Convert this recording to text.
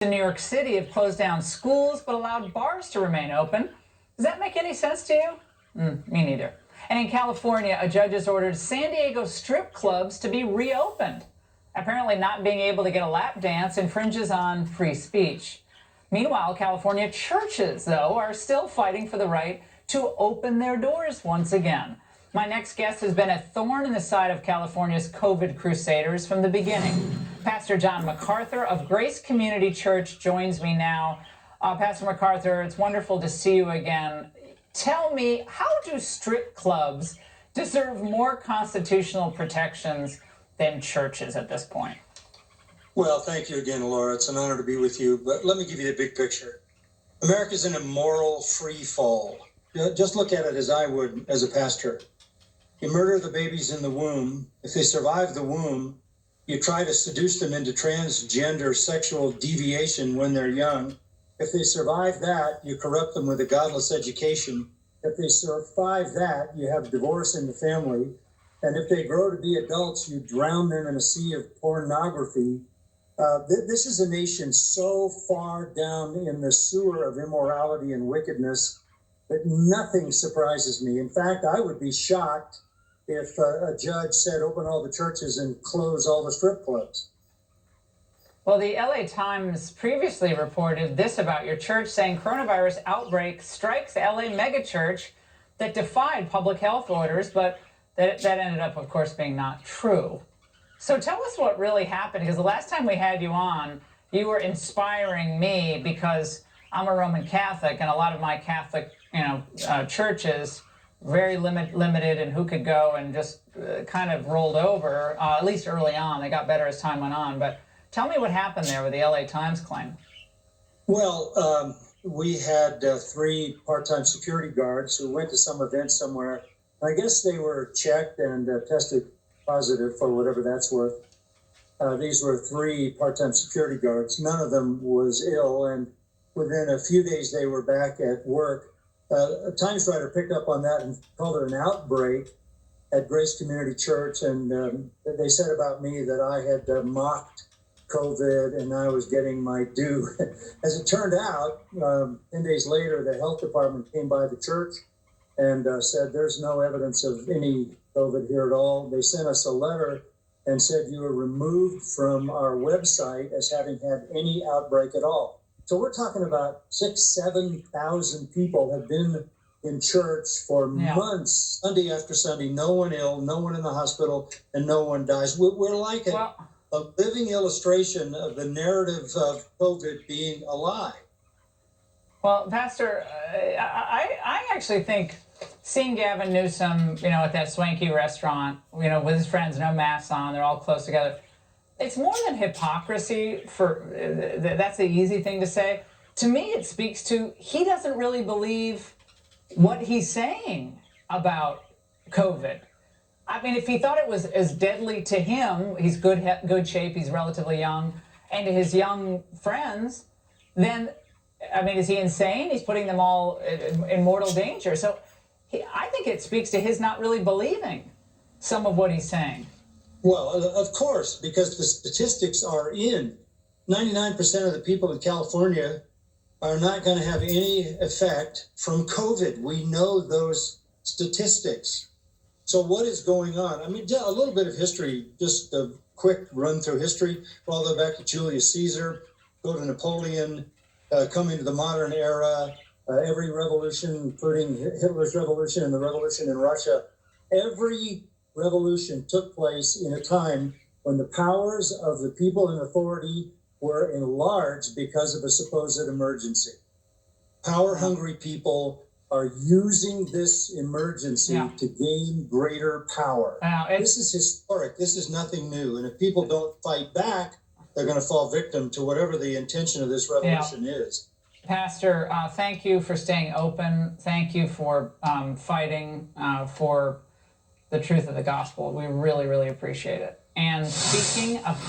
in New York City have closed down schools but allowed bars to remain open. Does that make any sense to you? Me neither. And in California, a judge has ordered San Diego strip clubs to be reopened. Apparently not being able to get a lap dance infringes on free speech. Meanwhile, California churches, though, are still fighting for the right to open their doors once again. My next guest has been a thorn in the side of California's COVID crusaders from the beginning. Pastor John MacArthur of Grace Community Church joins me now. Pastor MacArthur, it's wonderful to see you again. Tell me, how do strip clubs deserve more constitutional protections than churches at this point? Well, thank you again, Laura. It's an honor to be with you. But let me give you the big picture. America's in a moral free fall. Just look at it as I would as a pastor. You murder the babies in the womb. If they survive the womb, you try to seduce them into transgender sexual deviation when they're young. If they survive that, you corrupt them with a godless education. If they survive that, you have divorce in the family. And if they grow to be adults, you drown them in a sea of pornography. This is a nation so far down in the sewer of immorality and wickedness that nothing surprises me. In fact, I would be shocked if a judge said open all the churches and close all the strip clubs. Well, the LA Times previously reported this about your church, saying coronavirus outbreak strikes LA megachurch that defied public health orders, but that ended up, of course, being not true. So tell us what really happened, because the last time we had you on, you were inspiring me because I'm a Roman Catholic, and a lot of my Catholic, churches very limited in who could go, and just kind of rolled over, at least early on. They got better as time went on. But tell me what happened there with the LA Times claim. Well, we had 3 part-time security guards who went to some event somewhere. I guess they were checked and tested positive for whatever that's worth. These were 3 part-time security guards. None of them was ill, and within a few days they were back at work. A Times writer picked up on that and called it an outbreak at Grace Community Church, and they said about me that I had mocked COVID and I was getting my due. As it turned out, 10 days later, the health department came by the church and said there's no evidence of any COVID here at all. They sent us a letter and said you were removed from our website as having had any outbreak at all. So we're talking about 6,000-7,000 people have been in church for months, Sunday after Sunday, no one ill, no one in the hospital, and no one dies. We're like a living illustration of the narrative of COVID being a lie. Well, Pastor, I actually think seeing Gavin Newsom, at that swanky restaurant, with his friends, no masks on, they're all close together. It's more than hypocrisy. That's the easy thing to say. To me, it speaks to he doesn't really believe what he's saying about COVID. I mean, if he thought it was as deadly to him, he's good shape, he's relatively young, and to his young friends, then, is he insane? He's putting them all in mortal danger. So I think it speaks to his not really believing some of what he's saying. Well, of course, because the statistics are in. 99% of the people in California are not going to have any effect from COVID. We know those statistics. So what is going on? A little bit of history, just a quick run through history. All the way back to Julius Caesar, go to Napoleon, come into the modern era, every revolution, including Hitler's revolution and the revolution in Russia, every revolution took place in a time when the powers of the people in authority were enlarged because of a supposed emergency. Power-hungry people are using this emergency to gain greater power. This is historic. This is nothing new. And if people don't fight back, they're going to fall victim to whatever the intention of this revolution is. Pastor, thank you for staying open. Thank you for fighting for the truth of the gospel. We really, really appreciate it. And speaking of